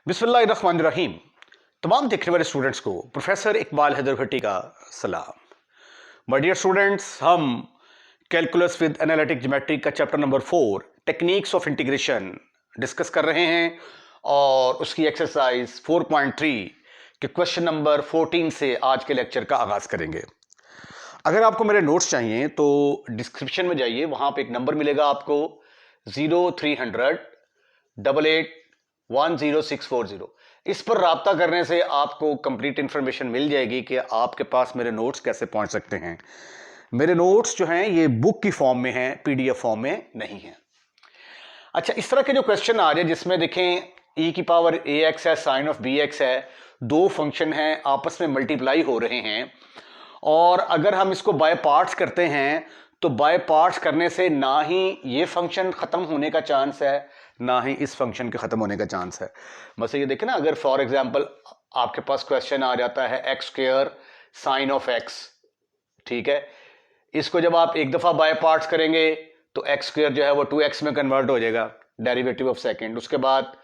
बिस्मिल्लाहिर्रहमानिर्रहीम। तमाम देखने वाले स्टूडेंट्स को प्रोफेसर इकबाल हैदर भट्टी का सलाम। माय डियर स्टूडेंट्स, हम कैलकुलस विद एनालिटिक ज्योमेट्री का chapter number 4 techniques of integration discuss कर रहे हैं और उसकी एक्सरसाइज 4.3 के क्वेश्चन नंबर 14 से आज के लेक्चर का आगाज करेंगे। अगर आपको मेरे नोट्स चाहिए तो डिस्क्रिप्शन में जाइए, वहां पे एक नंबर मिलेगा आपको 0300 88 10640। इस पर राब्ता करने से आपको कंप्लीट इंफॉर्मेशन मिल जाएगी कि आपके पास मेरे नोट्स कैसे पहुंच सकते हैं। मेरे नोट्स जो हैं ये बुक की फॉर्म में हैं, पीडीएफ फॉर्म में नहीं है। अच्छा, इस तरह के जो क्वेश्चन आ रहे हैं जिसमें देखें e की पावर ax है, साइन ऑफ bx है, दो फंक्शन हैं आपस में मल्टीप्लाई हो रहे हैं और अगर हम इसको बाय पार्ट्स करते हैं तो बाय पार्ट्स करने से ना ही ये फंक्शन खत्म होने का चांस है ना ही इस फंक्शन के खत्म होने का चांस है। बस ये देखें ना, अगर फॉर एग्जांपल आपके पास क्वेश्चन आ जाता है x square sine of x, ठीक है, इसको जब आप एक दफा बाय पार्ट्स करेंगे तो एक्स स्क्वायर जो है वो 2x में कन्वर्ट हो जाएगा, डेरिवेटिव ऑफ सेकंड। उसके बाद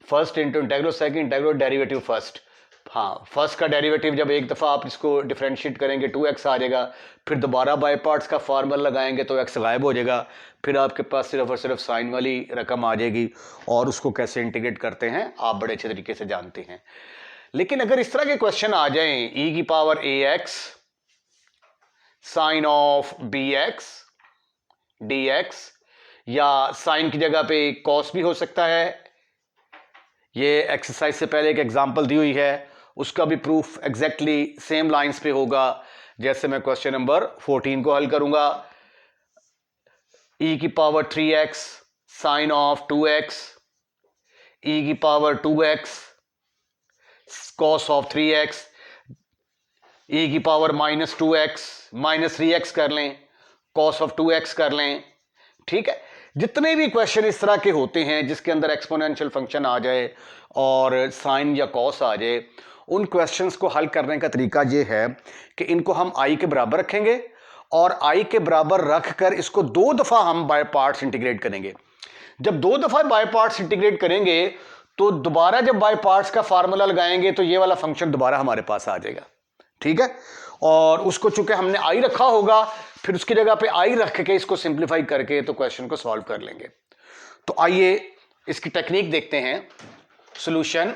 first into integral second integral derivative first. हाँ, फर्स्ट का डेरिवेटिव जब एक दफ़ा आप इसको डिफरेंशिएट करेंगे 2x आ जाएगा, फिर दोबारा बाय पार्ट्स का फार्मूला लगाएंगे तो x गायब हो जाएगा, फिर आपके पास सिर्फ और सिर्फ साइन वाली रकम आ जाएगी और उसको कैसे इंटीग्रेट करते हैं आप बड़े अच्छे तरीके से जानते हैं। लेकिन अगर इस तरह के क्वेश्चन आ जाएं e की power ax sine of bx dx, या साइन की जगह पे कॉस भी हो सकता है, ये एक्सरसाइज से पहले एक एग्जांपल दी हुई है, उसका भी प्रूफ एग्जैक्टली सेम लाइंस पे होगा जैसे मैं क्वेश्चन नंबर 14 को हल करूंगा। e की power 3x sine of 2x, e की power 2x cos of 3x, e की power minus 2x minus 3x कर लें, कॉस ऑफ 2x कर लें, ठीक है। जितने भी क्वेश्चन इस तरह के होते हैं जिसके अंदर एक्सपोनेंशियल फंक्शन आ जाए और साइन या कॉस आ जाए, उन क्वेश्चंस को हल करने का तरीका ये है कि इनको हम i के बराबर रखेंगे और i के बराबर रखकर इसको दो दफा हम बाय पार्ट्स इंटीग्रेट करेंगे। जब दो दफा बाय पार्ट्स इंटीग्रेट करेंगे तो दोबारा जब बाय पार्ट्स का फार्मूला लगाएंगे तो ये वाला फंक्शन दोबारा हमारे पास आ जाएगा, ठीक है। और उसको चूंकि हमने i रखा होगा, फिर उसकी जगह पे i रख के इसको सिंप्लीफाई करके तो क्वेश्चन को सॉल्व कर लेंगे। तो आइए इसकी टेक्निक देखते हैं। सॉल्यूशन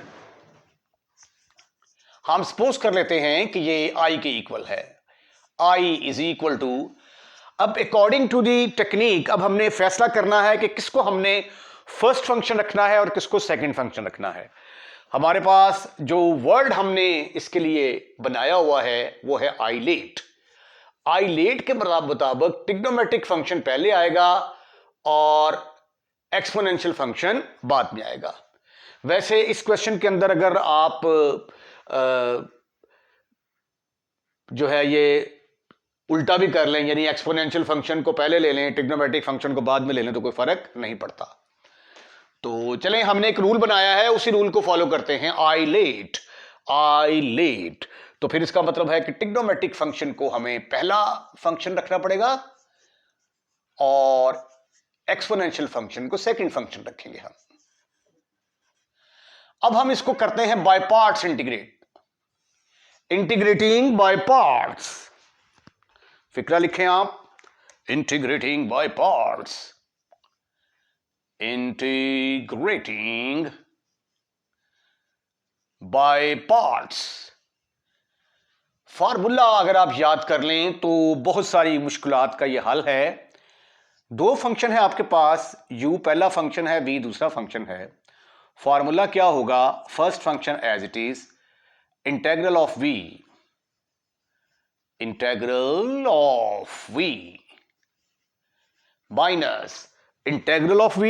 हम सपोज कर लेते हैं कि ये i के इक्वल है, i इज इक्वल टू, अब अकॉर्डिंग टू दी टेक्निक अब हमने फैसला करना है कि किसको हमने फर्स्ट फंक्शन रखना है और किसको सेकंड फंक्शन रखना है। हमारे पास जो वर्ड हमने इसके लिए बनाया हुआ है वो है आइलेट। आइलेट के मुताबिक ट्रिग्नोमेट्रिक फंक्शन पहले आएगा और एक्सपोनेंशियल फंक्शन बाद में आएगा। वैसे इस क्वेश्चन के अंदर अगर आप जो है ये उल्टा भी कर लें, यानी एक्सपोनेंशियल फंक्शन को पहले ले लें, ट्रिग्नोमेट्रिक फंक्शन को बाद में ले लें, तो कोई फर्क नहीं पड़ता। तो चलें, हमने एक रूल बनाया है, उसी रूल को फॉलो करते हैं। आइलेट आइलेट, तो फिर इसका मतलब है कि ट्रिग्नोमेट्रिक फंक्शन को हमें पहला फंक्शन रखना पड़ेगा और एक्सपोनेंशियल फंक्शन को सेकंड फंक्शन रखेंगे हम। अब हम इसको करते हैं by parts integrate, integrating by parts. फिक्रा लिखें आप, integrating by parts, integrating by parts. Formula अगर आप याद कर लें तो बहुत सारी मुश्किलात का यह हल है। दो फंक्शन है आपके पास, u पहला फंक्शन है, v दूसरा फंक्शन है। फार्मूला क्या होगा? First function as it is integral of v, integral of v minus integral of v,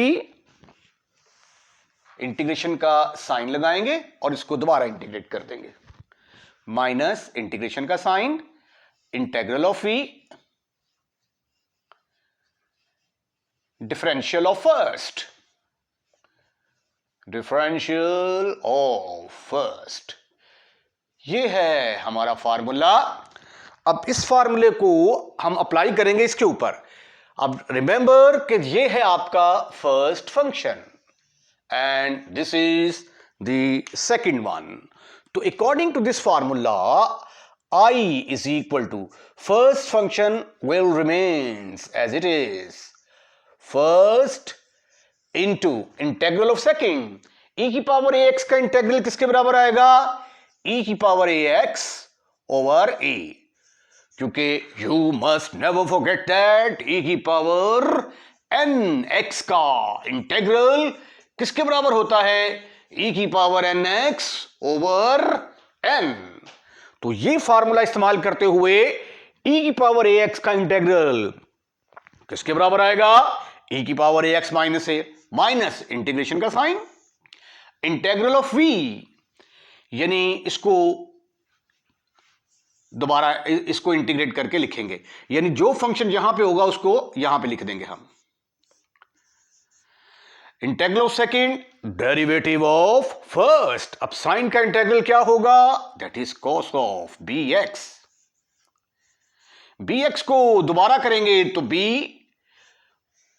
integration का साइन लगाएंगे और इसको दोबारा इंटीग्रेट कर देंगे, माइनस इंटीग्रेशन का sign, integral of v, differential of first, differential of first. ये है हमारा फार्मूला। अब इस फार्मूले को हम अप्लाई करेंगे इसके ऊपर। अब रिमेंबर कि ये है आपका first function and this is the second one. So according to this formula, I is equal to first function will remains as it is, first into integral of second, e की power ax का integral किसके बराबर आएगा, e की power ax over a, क्योंकि you must never forget that e की power n x का integral किसके बराबर होता है, e की power n x over n। तो ये फार्मूला इस्तेमाल करते हुए e की पावर ax का इंटेग्रल किसके बराबर आएगा, e की power ax minus a, minus integration का साइन, इंटेग्रल ऑफ v, यानी इसको दोबारा इसको इंटीग्रेट करके लिखेंगे, यानी जो फंक्शन यहां पे होगा उसको यहां पे लिख देंगे हम। Integral of second derivative of first, अब साइन का इंटेग्रल क्या होगा, that is cos of bx। bx को दोबारा करेंगे तो b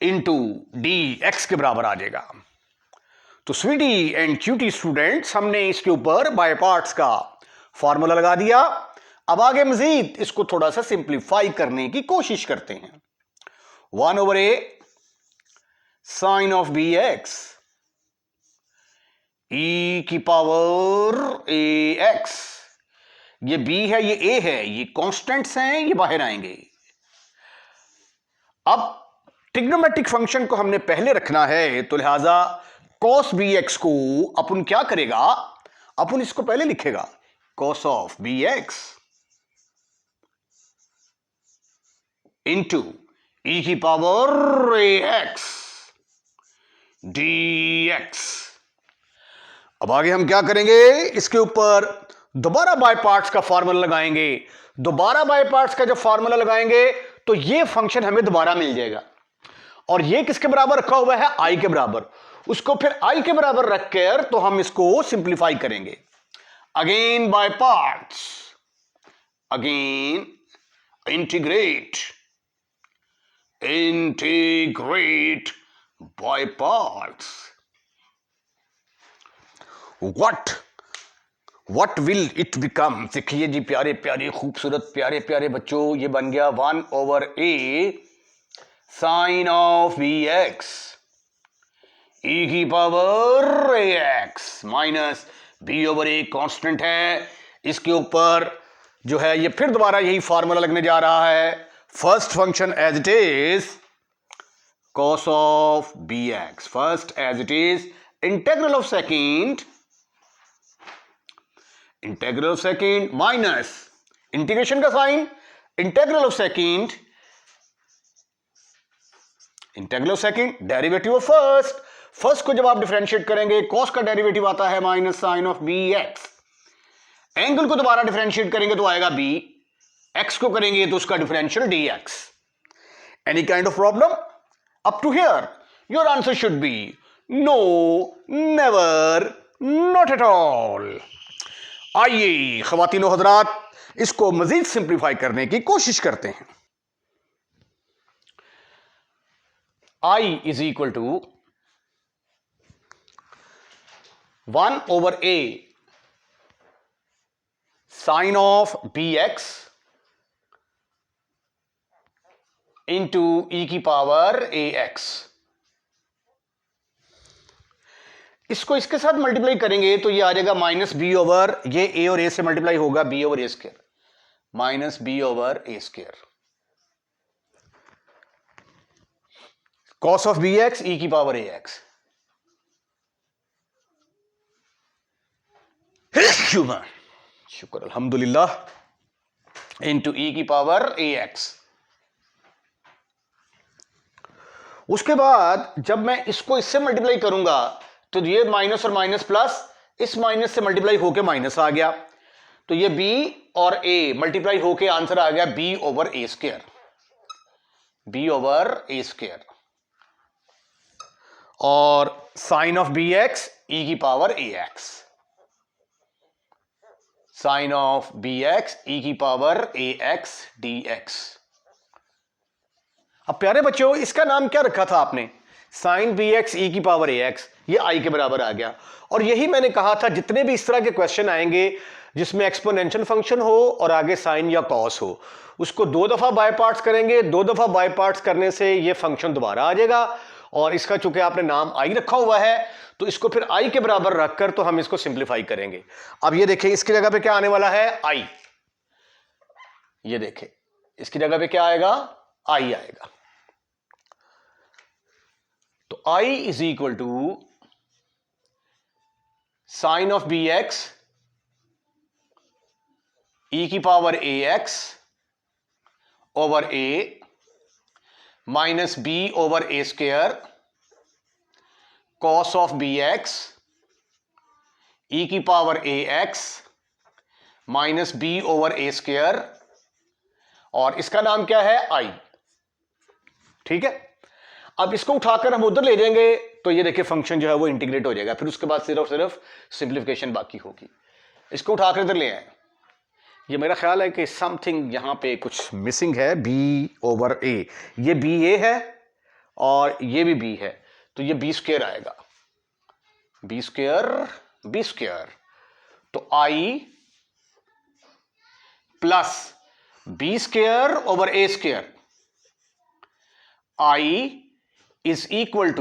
इंटू dx के बराबर आ जाएगा। तो स्वीटी एंड क्यूटी स्टूडेंट्स, हमने इसके ऊपर बाय पार्ट्स का फॉर्मूला लगा दिया। अब आगे मजीद इसको थोड़ा सा सिंप्लीफाई करने की कोशिश करते हैं। 1 over a sine of bx e की पावर ax, ये b है ये a है, ये कांस्टेंट्स हैं, ये बाहर आएंगे। अब ट्रिग्नोमेट्रिक फंक्शन को हमने पहले रखना है, तो लिहाजा cos bx को अपन क्या करेगा, अपन इसको पहले लिखेगा cos of bx into e की पावर ax dx। अब आगे हम क्या करेंगे, इसके ऊपर दोबारा बाय पार्ट्स का फार्मूला लगाएंगे। दोबारा बाय पार्ट्स का जब फार्मूला लगाएंगे तो ये फंक्शन हमें दोबारा मिल जाएगा, और ये किसके बराबर रखा हुआ है, i के बराबर। उसको फिर i के बराबर रखकर तो हम इसको सिंप्लीफाई करेंगे। Again by parts, again integrate, integrate by parts. What will it become, देखिए जी प्यारे प्यारे खूबसूरत प्यारे प्यारे बच्चों, ये बन गया 1 over a sine of bx e की power ax minus b over a constant है, इसके ऊपर जो है ये फिर दोबारा यही फार्मूला लगने जा रहा है। First function as it is cos of bx, first as it is integral of second minus integration का sign, integral of second derivative of first को जब आप डिफरेंशिएट करेंगे cos का डेरिवेटिव आता है minus sine of bx, angle को दोबारा डिफरेंशिएट करेंगे तो आएगा b, x को करेंगे तो उसका differential dx। Any kind of problem up to here? Your answer should be no, never, not at all. आइए ख़वातीनो हज़रात, इसको मजीद सिंप्लीफाई करने की कोशिश करते हैं। I is equal to 1 over a sine of bx into e की पावर ax। इसको इसके साथ मल्टीप्लाई करेंगे तो ये आ जाएगा माइनस बी ओवर, ये a और a से मल्टीप्लाई होगा b over a square, minus b over a square, cos of bx e की पावर ax। शुक्र अल्हम्दुलिल्लाह, इंटू e की पावर ax। उसके बाद जब मैं इसको इससे मल्टीप्लाई करूंगा तो ये माइनस और माइनस प्लस, इस माइनस से मल्टीप्लाई होके माइनस आ गया, तो ये b और a मल्टीप्लाई होके आंसर आ गया b over a square, b over a square, और साइन ऑफ bx e की power ax, sine of bx e की पावर ax dx। अब प्यारे बच्चों, इसका नाम क्या रखा था आपने, साइन बी एक्स ई की पावर ए एक्स, ये आई के बराबर आ गया। और यही मैंने कहा था जितने भी इस तरह के क्वेश्चन आएंगे जिसमें एक्सपोनेंशियल फंक्शन हो और आगे साइन या कॉस हो, उसको 2 दफा बाय पार्ट्स करेंगे। 2 दफा बाय पार्ट्स करने से ये फंक्शन दोबारा आ जाएगा, और इसका चूंकि आपने नाम आई रखा हुआ है तो इसको फिर आई के बराबर रखकर तो हम इसको सिंप्लीफाई करेंगे। अब ये देखें इसकी जगह पे क्या आने वाला है, आई। ये देखें इसकी जगह पे क्या आएगा, आई आएगा। तो i is equal to sine of b x e की power a x over a minus b over a square cos of b x e की power a x minus b over a square, और इसका नाम क्या है, आई। ठीक है, अब इसको उठाकर हम उधर ले जाएंगे तो ये देखिए फंक्शन जो है वो इंटीग्रेट हो जाएगा, फिर उसके बाद सिर्फ सिंप्लीफिकेशन बाकी होगी। इसको उठाकर इधर ले आए। ये मेरा ख्याल है कि समथिंग यहां पे कुछ मिसिंग है, बी ओवर ए, ये बी ए है और ये भी बी है, तो ये बी स्क्वायर आएगा, बी स्क्वायर। तो i plus b square over a square, i is equal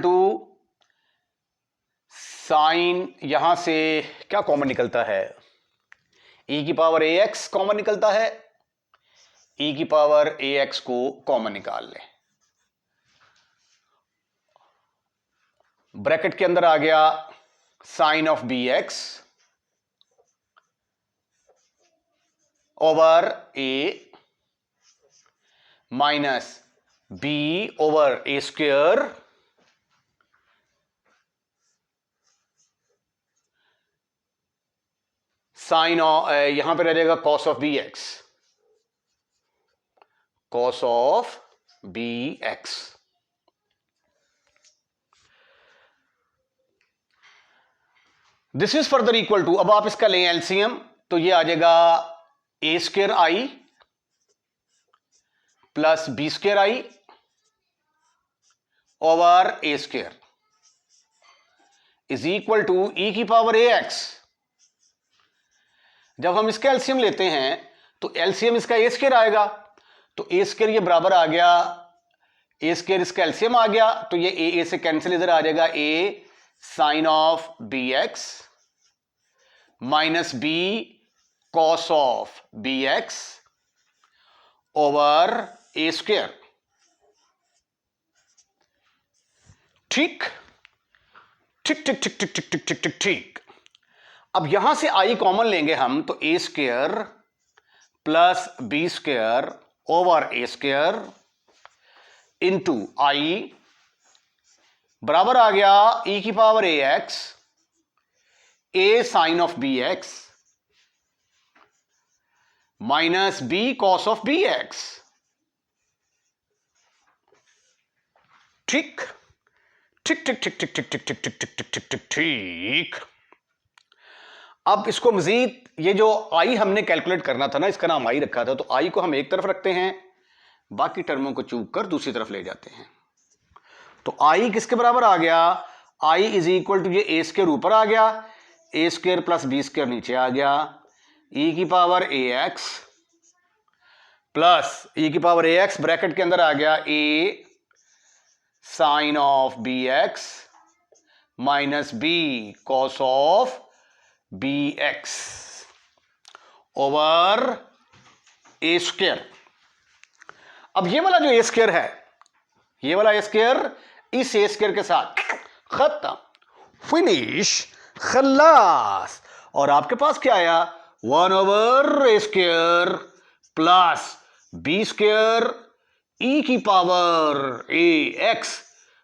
to sine, यहां से क्या कॉमन निकलता है, e की पावर ए एक्स कॉमन निकलता है, e की पावर ए एक्स को कॉमन निकाल ले। ब्रैकेट के अंदर आ गया sine of b x over a minus b over a square sine यहां पे रह जाएगा cos of b x, cos of b x. This is further equal to, अब आप इसका लें एलसीएम तो ये आ जाएगा a square i plus b square i over a square is equal to e की पावर ए एक्स। जब हम इसका एलसीएम लेते हैं तो एलसीएम इसका ए स्क्वेयर आएगा, तो ए स्क्वेयर ये बराबर आ गया, ए स्क्वेयर इसका एलसीएम आ गया, तो ये ए से कैंसिल, इधर आ जाएगा a sine of b x minus b cos of b x over a square. ठीक ठीक ठीक ठीक ठीक ठीक ठीक ठीक ठीक ठीक। अब यहां से आई कॉमन लेंगे हम, तो a square plus b square over a square into i बराबर आ गया ई की power a x a sine of b x minus b cos of b x. ठीक ठीक ठीक ठीक ठीक ठीक ठीक ठीक ठीक ठीक ठीक ठीक ठीक। अब इसको मजीद, ये जो आई हमने कैलकुलेट करना था ना, इसका नाम आई रखा था, तो आई को हम एक तरफ रखते हैं, बाकी टर्मों को चूक कर दूसरी तरफ ले जाते हैं। तो आई किसके बराबर आ गया, आई इज इक्वल टू, ये ए स्क्वायर ऊपर आ गया, a square plus b square नीचे आ गया, ई की power a x plus e की पावर ए एक्स ब्रैकेट के अंदर आ गया a sine of b x minus b cos of b x over a square. अब ये वाला जो ए स्क्वायर है, ये वाला ए स्क्वायर इस ए स्क्वायर के साथ खत्म, फिनिश, खल्लास। और आपके पास क्या आया, 1 over a square plus b square e की पावर ए एक्स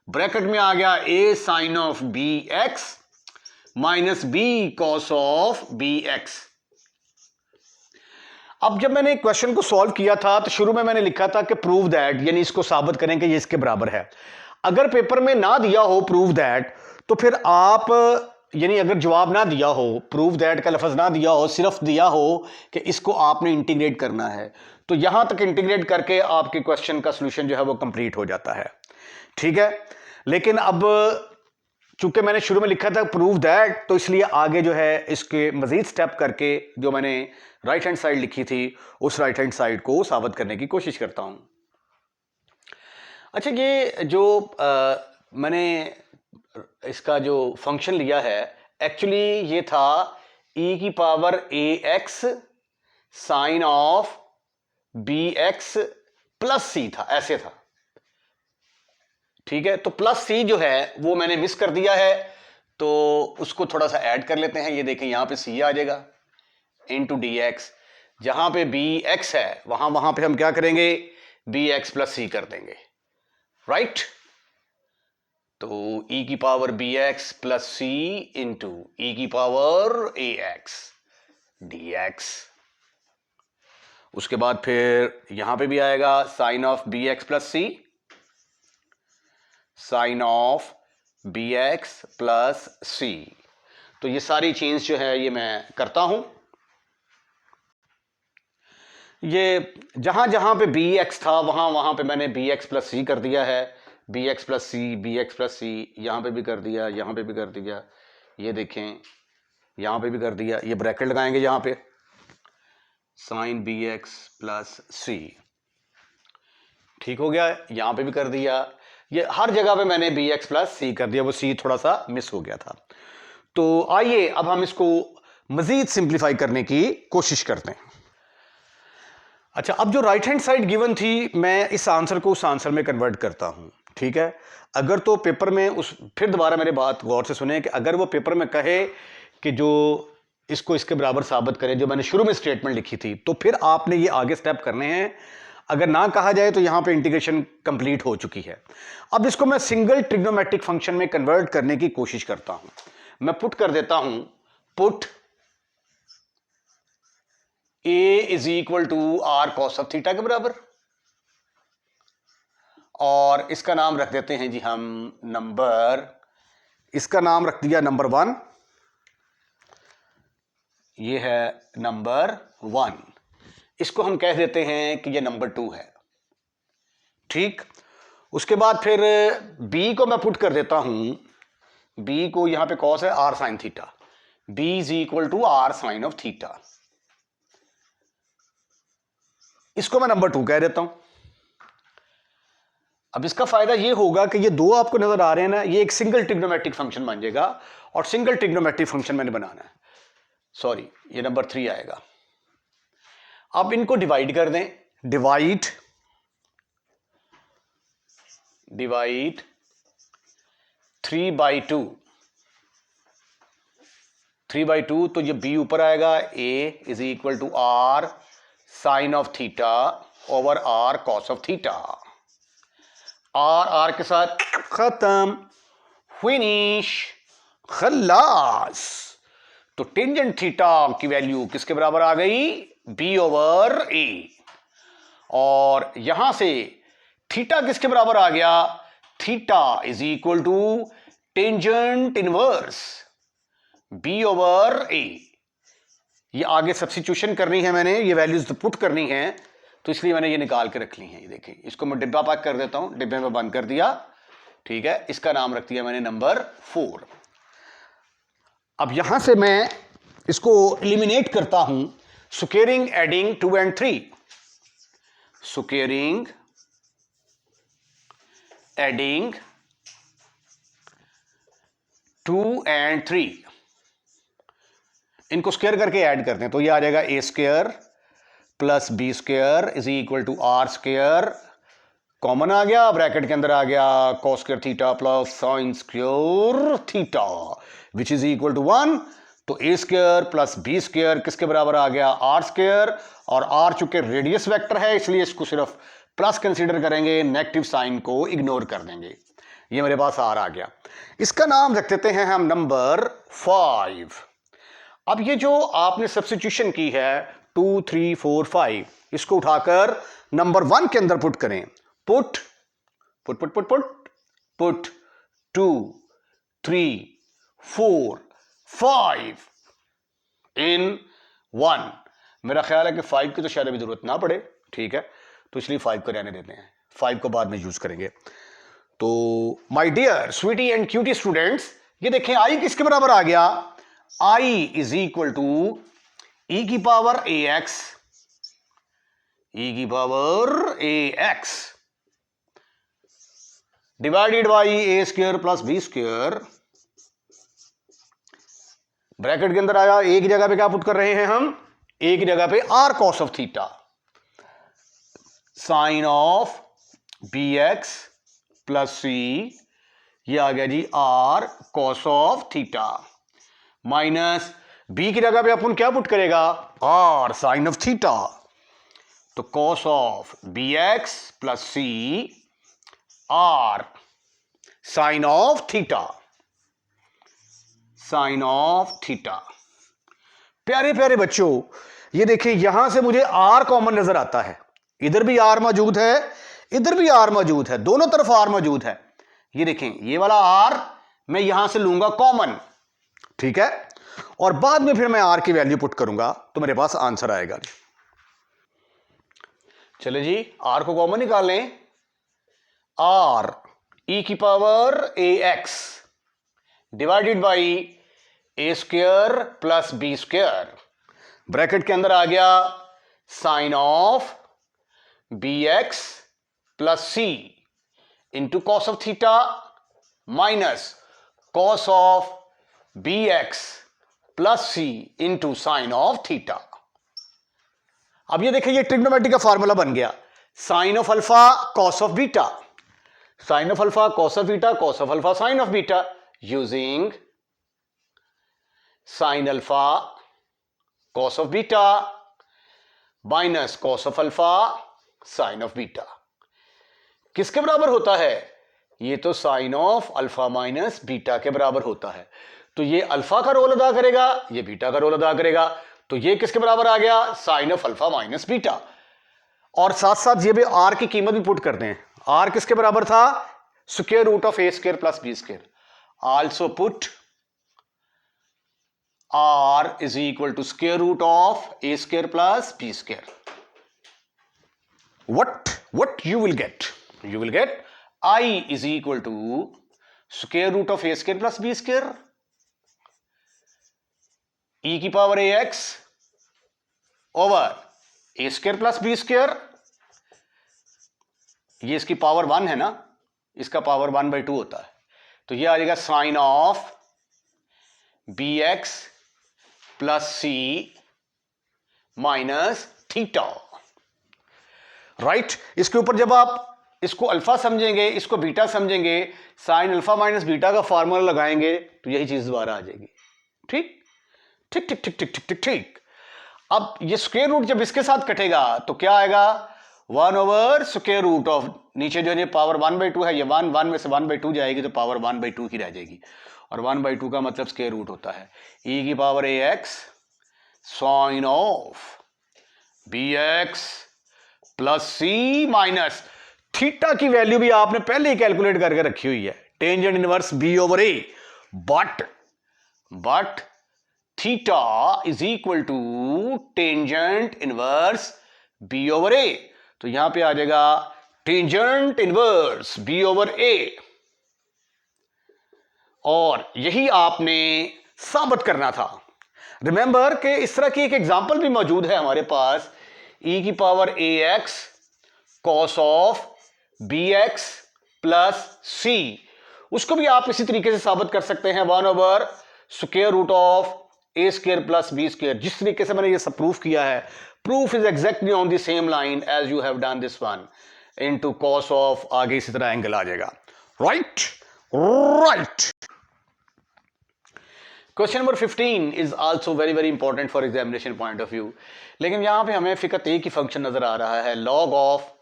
ब्रैकेट में आ गया a sine of b x minus b cos of b x. अब जब मैंने क्वेश्चन को सॉल्व किया था तो शुरू में मैंने लिखा था कि प्रूव दैट, यानी इसको साबित करें कि ये इसके बराबर है। अगर पेपर में ना दिया हो प्रूव दैट, तो फिर आप, यानी अगर जवाब ना दिया हो, प्रूव दैट का लफ्ज ना दिया हो, सिर्फ दिया हो कि इसको आपने इंटीग्रेट करना है, तो यहां तक इंटीग्रेट करके आपके क्वेश्चन का सॉल्यूशन जो है वो कंप्लीट हो जाता है। ठीक है, लेकिन अब चूंकि मैंने शुरू में लिखा था प्रूव दैट, तो इसलिए आगे जो है इसके मजीद स्टेप करके जो मैंने राइट हैंड साइड लिखी थी उस राइट हैंड साइड को साबित करने की कोशिश करता हूं। अच्छा, ये जो मैंने इसका जो फंक्शन लिया है, एक्चुअली ये था e की power ax sine of bx plus c था, ऐसे था। ठीक है, तो प्लस सी जो है वो मैंने मिस कर दिया है, तो उसको थोड़ा सा ऐड कर लेते हैं। ये देखें, यहां पे सी आ जाएगा इनटू dx, जहां पे bx है वहां पे हम क्या करेंगे, bx प्लस सी कर देंगे, राइट। तो e की power bx plus c into e की पावर ax dx। उसके बाद फिर यहां पे भी आएगा sine of bx plus c, sine of bx plus c. तो ये सारी चेंज जो है ये मैं करता हूं। ये जहां जहां पे bx था वहां पे मैंने bx प्लस सी कर दिया है, bx प्लस सी, bx प्लस सी, यहां पे भी कर दिया, यहां पे भी कर दिया, ये देखें यहां पे भी कर दिया। ये ब्रैकेट लगाएंगे यहां पे, साइन bx प्लस सी, ठीक हो गया। यहां पे भी कर दिया, ये हर जगह पे मैंने bx प्लस सी कर दिया, वो सी थोड़ा सा मिस हो गया था। तो आइए अब हम इसको मजीद सिंप्लीफाई करने की कोशिश करते हैं। अच्छा, अब जो राइट हैंड साइड गिवन थी, मैं इस आंसर को उस आंसर में कन्वर्ट करता हूं। ठीक है, अगर तो पेपर में फिर दोबारा मेरे बात गौर से सुने कि अगर वो पेपर में कहे कि जो इसको इसके बराबर साबित करें जो मैंने शुरू में स्टेटमेंट लिखी थी, तो फिर आपने ये आगे स्टेप करने हैं। अगर ना कहा जाए तो यहां पे इंटीग्रेशन कंप्लीट हो चुकी है। अब इसको मैं सिंगल ट्रिग्नोमेट्रिक फंक्शन में कन्वर्ट करने की कोशिश करता हूं। मैं पुट कर देता हूं, put a is equal to r cos of theta के बराबर, और इसका नाम रख देते हैं जी हम नंबर, इसका नाम रख दिया नंबर 1, ये है नंबर 1, इसको हम कह देते हैं कि ये नंबर 2 है। ठीक, उसके बाद फिर b को मैं पुट कर देता हूं, b को यहां पे कॉस है r sine theta, b is equal to r sine of theta, इसको मैं नंबर 2 कह देता हूं। अब इसका फायदा ये होगा कि ये दो आपको नजर आ रहे हैं ना, ये एक सिंगल ट्रिग्नोमेट्रिक फंक्शन बन जाएगा, और सिंगल ट्रिग्नोमेट्रिक फंक्शन मैंने बनाना है, सॉरी ये नंबर 3 आएगा। अब इनको डिवाइड कर दें, डिवाइड 3/2, 3/2, तो ये b ऊपर आएगा, a is equal to r sine of theta over r cos of theta, r के साथ खत्म, फिनिश, खल्लास। तो टेंजेंट थीटा की वैल्यू किसके बराबर आ गई, b ओवर a, और यहां से थीटा किसके बराबर आ गया, theta is equal to tangent inverse b over a। ये आगे सब्स्टिट्यूशन करनी है मैंने, ये वैल्यूज पुट करनी है, तो इसलिए मैंने ये निकाल के रख ली हैं। ये देखें, इसको मैं डिब्बा पैक कर देता हूं, डिब्बे में बंद कर दिया। ठीक है, इसका नाम रख दिया मैंने नंबर 4। अब यहां से मैं इसको एलिमिनेट करता हूं, squaring adding 2 and 3, squaring adding 2 and 3, इनको स्क्वायर करके ऐड करते हैं, तो ये आ जाएगा a square plus b square is equal to r square, common आ गया, ब्रैकेट के अंदर आ गया cos square theta plus sine square theta which is equal to 1। तो a square plus b square किसके बराबर आ गया, आर स्क्वायर, और आर चूंकि रेडियस वेक्टर है इसलिए इसको सिर्फ प्लस कंसीडर करेंगे, नेगेटिव साइन को इग्नोर कर देंगे। ये मेरे पास आर आ गया, इसका नाम रख देते हैं हम नंबर 5। अब ये जो आपने सब्स्टिट्यूशन की है 2 3 4 5, इसको उठाकर नंबर 1 के अंदर पुट करें, put put put put put put 2 3 4 5 इन 1। मेरा ख्याल है कि 5 की तो शायद अभी जरूरत ना पड़े, ठीक है, तो इसलिए 5 को रहने देते हैं, 5 को बाद में यूज करेंगे। तो my dear sweetie and cutie students, ये देखें आई किसके बराबर आ गया, I is equal to e की पावर ए एक्स, ई की power a x divided by a square plus b square, bracket के अंदर आया, ए की जगह पे क्या पुट कर रहे हैं हम, ए की जगह पे r cos of theta, sine of b x plus c, ये आ गया जी r cos of theta, minus b की जगह पे अपन क्या पुट करेगा, आर साइन ऑफ थीटा, तो cos of b x plus c r sine of theta, sine of theta. प्यारे प्यारे बच्चों, ये देखिए यहां से मुझे आर कॉमन नजर आता है, इधर भी आर मौजूद है, इधर भी आर मौजूद है, दोनों तरफ आर मौजूद है। ये देखें ये वाला आर मैं यहां से लूंगा कॉमन, ठीक है, और बाद में फिर मैं आर की वैल्यू पुट करूंगा तो मेरे पास आंसर आएगा। चले जी आर को कॉमन निकाल लें, आर ई की power a x divided by a square plus b square, bracket के अंदर आ गया sine of b x plus c into cos of theta minus cos of b x plus c into sine of theta. अब ये देखिए ये trigonometry का formula बन गया, sine of alpha cos of beta, sine of alpha cos of beta, cos of alpha sine of beta, using sine alpha cos of beta minus cos of alpha sine of beta किसके बराबर होता है, ये तो sine of alpha minus beta के बराबर होता है, तो ये अल्फा का रोल अदा करेगा, ये बीटा का रोल अदा करेगा, तो ये किसके बराबर आ गया, sine of alpha minus beta. और साथ साथ ये भी आर की कीमत भी पुट करते हैं, आर किसके बराबर था, square root of a square plus b square, also put r is equal to square root of a square plus b square. what you will get I is equal to square root of a square plus b square e की power ax over a square plus b square, ये इसकी power 1 है ना, इसका power 1/2 होता है, तो ये आ जाएगा sine of b x plus c minus theta, right. इसके ऊपर जब आप इसको अल्फा समझेंगे, इसको बीटा समझेंगे, साइन अल्फा माइनस बीटा का फॉर्मूला लगाएंगे तो यही चीज दोबारा आ जाएगी, ठीक ठीक ठीक ठीक ठीक ठीक ठीक ठीक। अब ये स्क्वायर रूट जब इसके साथ कटेगा तो क्या आएगा, 1 ओवर स्क्वायर रूट ऑफ, नीचे जो है पावर 1/2 है, ये 1 में से 1/2 जाएगी तो पावर 1/2 की रह जाएगी, और 1/2 का मतलब स्क्वायर रूट होता है e की power ax sine of bx plus c minus theta की वैल्यू भी आपने पहले ही कैलकुलेट करके रखी हुई है, tangent inverse b over a, but theta is equal to tangent inverse b over a, तो यहां पे आ जाएगा tangent inverse b over a, और यही आपने साबित करना था। रिमेंबर कि इस तरह की एक एग्जांपल भी मौजूद है हमारे पास, e की power ax cos of bx plus c, उसको भी आप इसी तरीके से साबित कर सकते हैं, 1 over square root of a square plus b square, जिस तरीके से मैंने ये सब प्रूफ किया है, proof is exactly on the same line as you have done this one, into cos of, आगे इसी तरह एंगल आ जाएगा, right right. Question number 15 is also very very important for examination point of view, लेकिन यहां पे हमें फिकत एक ही फंक्शन नजर आ रहा है, log of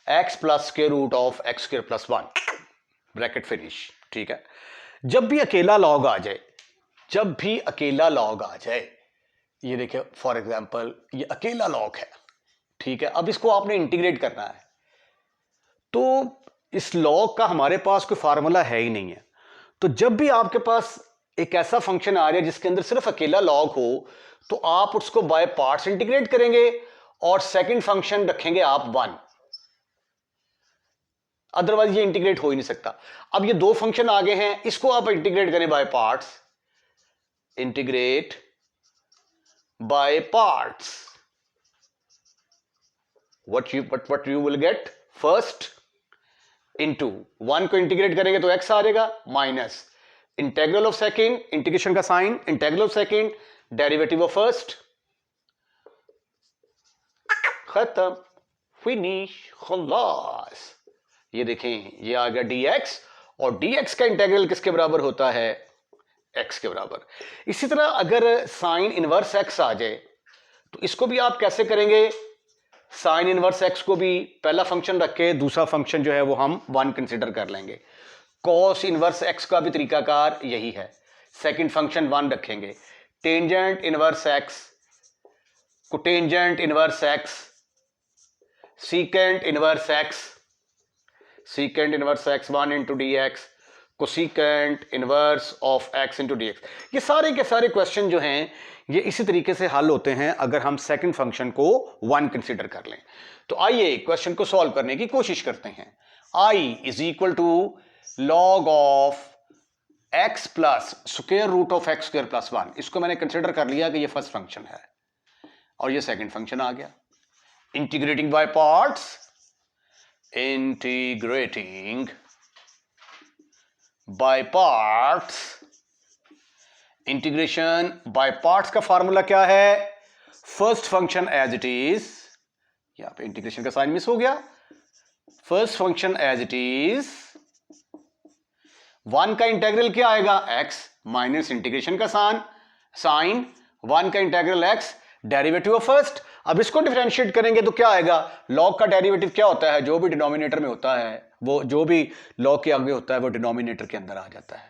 x plus square root of x square plus 1, bracket finish, ठीक है। जब भी अकेला लॉग आ जाए, जब भी अकेला लॉग आ जाए, ये देखिए फॉर एग्जांपल ये अकेला लॉग है, ठीक है, अब इसको आपने इंटीग्रेट करना है, तो इस लॉग का हमारे पास कोई फार्मूला है ही नहीं है, तो जब भी आपके पास एक ऐसा फंक्शन आ रहा है जिसके अंदर सिर्फ अकेला लॉग हो, तो आप उसको बाय पार्ट्स इंटीग्रेट करेंगे और सेकंड फंक्शन रखेंगे आप 1, अदरवाइज ये इंटीग्रेट हो ही नहीं सकता। अब ये दो फंक्शन आगे हैं, इसको आप इंटीग्रेट करें bye parts, integrate by parts, what you will get first into 1 को इंटीग्रेट करेंगे तो x आ जाएगा, minus integral of second, integration का sign, integral of second, derivative of first, खत्म, फिनिश, खलास। ये देखें, ये आ गया dx, और dx का इंटेग्रल किसके बराबर होता है, x के बराबर। इसी तरह अगर साइन इनवर्स x आ जाए तो इसको भी आप कैसे करेंगे, साइन इनवर्स x को भी पहला फंक्शन रख के दूसरा फंक्शन जो है वो हम 1 कंसिडर कर लेंगे। कॉस इनवर्स x का भी तरीकाकार यही है, सेकंड फंक्शन 1 रखेंगे। टेंजेंट इनवर्स x को tangent inverse x, secant inverse x, secant inverse x 1 into D x, cosecant inverse of x into D x. ये सारे के सारे क्वेश्चन जो हैं ये इसी तरीके से हल होते हैं अगर हम सेकंड फंक्शन को 1 कंसीडर कर लें। तो आइए क्वेश्चन को सॉल्व करने की कोशिश करते हैं। I is equal to log of x plus square root of x square plus 1, इसको मैंने कंसीडर कर लिया कि ये फर्स्ट फंक्शन है और ये सेकंड फंक्शन आ गया। Integrating by parts, integrating by parts, integration by parts का फार्मूला क्या है, first function as it is, यहां पे इंटीग्रेशन का साइन मिस हो गया, first function as it is, 1 का इंटीग्रल क्या आएगा x माइनस इंटीग्रेशन का साइन 1 का integral x, derivative of first. अब इसको डिफरेंशिएट करेंगे तो क्या आएगा, लॉग का डेरिवेटिव क्या होता है, जो भी डिनोमिनेटर में होता है वो, जो भी लॉग के आगे होता है वो डिनोमिनेटर के अंदर आ जाता है।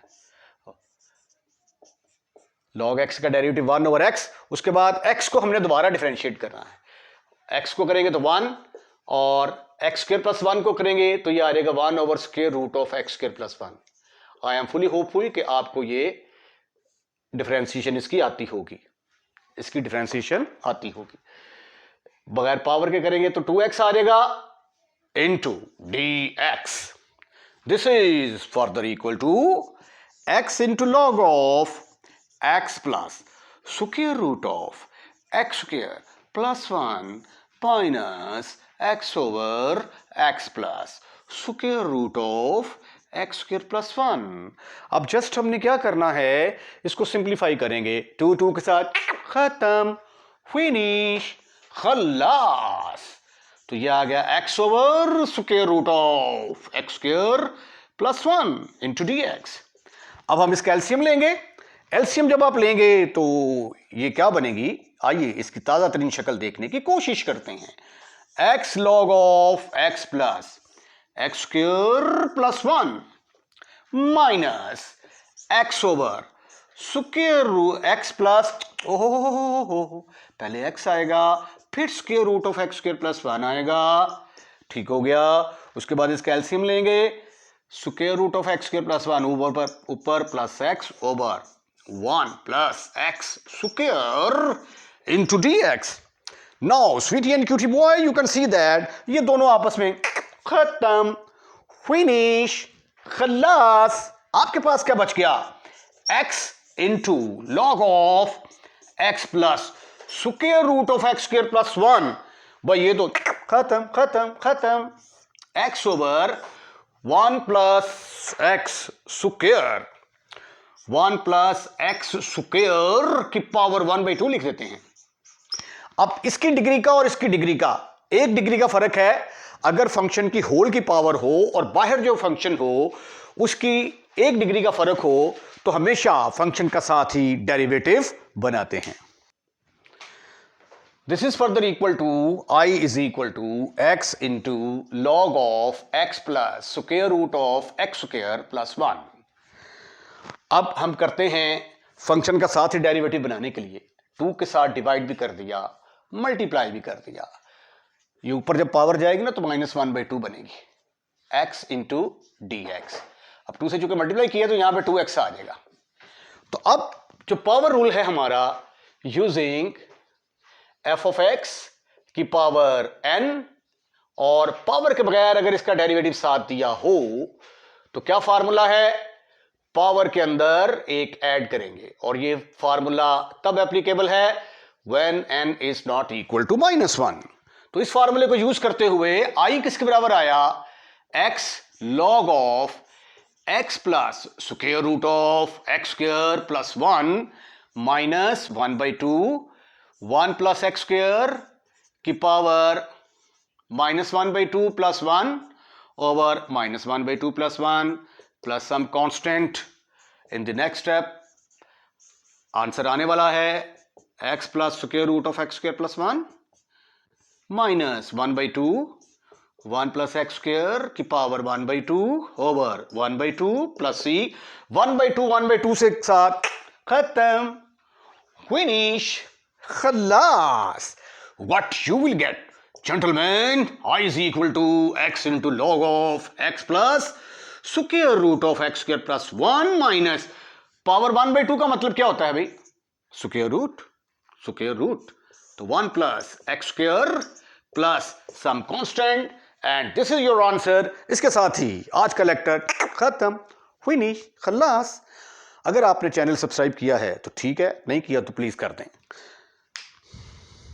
लॉग x का डेरिवेटिव 1 ओवर x, उसके बाद x को हमने दोबारा डिफरेंशिएट करना है, x को करेंगे तो 1 और x स्क्वायर प्लस 1 को करेंगे तो ये आ जाएगा 1 over square root of x square plus 1। I am fully hopeful कि आपको ये डिफरेंशिएशन इसकी आती होगी, इसकी डिफरेंशिएशन आती होगी। बगैर पावर के करेंगे तो 2x आ जाएगा into dx, this is further equal to x into log of x plus square root of x square plus 1 minus x over x plus square root of x square plus 1। अब just हमने क्या करना है, इसको simplify करेंगे, 2 के साथ खत्म, फिनिश, खलास। तो ये आ गया x over square root of x square plus 1 into dx। अब हम इसका एलसीएम लेंगे, एलसीएम जब आप लेंगे तो ये क्या बनेगी, आइए इसकी ताजा तरीन शक्ल देखने की कोशिश करते हैं। x log of x plus x square plus 1 minus x over square root x plus, ओहो पहले x आएगा फिर square root of x square plus 1 आएगा, ठीक हो गया। उसके बाद इसका एलसीएम लेंगे, square root of x square plus 1 ऊपर plus x over 1 plus x square into dx। Now sweetie and cutie boy, you can see that ये दोनों आपस में खत्म, फिनिश, खलास। आपके पास क्या बच गया, x into log of x plus square root of x square plus 1, भाई ये तो खत्म खत्म खत्म, x over 1 plus x square, 1 plus x square की पावर 1/2 लिख देते हैं। अब इसकी डिग्री का और इसकी डिग्री का 1 डिग्री का फर्क है, अगर फंक्शन की होल की पावर हो और बाहर जो फंक्शन हो उसकी 1 डिग्री का फर्क हो तो हमेशा फंक्शन का साथ ही डेरिवेटिव बनाते हैं। This is further equal to I is equal to x into log of x plus square root of x square plus 1। अब हम करते हैं फंक्शन का साथ ही डेरिवेटिव बनाने के लिए, 2 के साथ डिवाइड भी कर दिया, मल्टीप्लाई भी कर दिया, ये ऊपर जब पावर जाएगी ना तो -1/2 बनेगी, x इंटू dx। अब 2 से चूंकि मल्टीप्लाई किया तो यहां पे 2x आ जाएगा। तो अब जो पावर रूल है हमारा, यूजिंग f of x की पावर n, और पावर के बगैर अगर इसका डेरिवेटिव साथ दिया हो तो क्या फार्मूला है, पावर के अंदर एक ऐड करेंगे, और ये फार्मूला तब एप्लीकेबल है when n is not equal to -1। तो इस फार्मूले को यूज करते हुए i किसके बराबर आया, x log of x plus square root of x square plus 1 minus 1/2 1 plus x square की power -1/2 plus 1 over -1/2 plus 1 plus some constant in the next step. Answer आने वाला है x plus square root of x square plus 1 minus 1/2 1 plus x square की power 1/2 over 1/2 plus c 1/2 से साथ खत्म, finish, खलास। What you will get gentleman, i is equal to x into log of x plus square root of x square plus 1 minus power 1/2 का मतलब क्या होता है भाई, स्क्वायर रूट, तो 1 plus x square plus some constant, and this is your answer. इसके साथ ही आज का लेक्चर खत्म, फिनिश, खलास। अगर आपने चैनल सब्सक्राइब किया है तो ठीक है, नहीं किया तो प्लीज कर दें।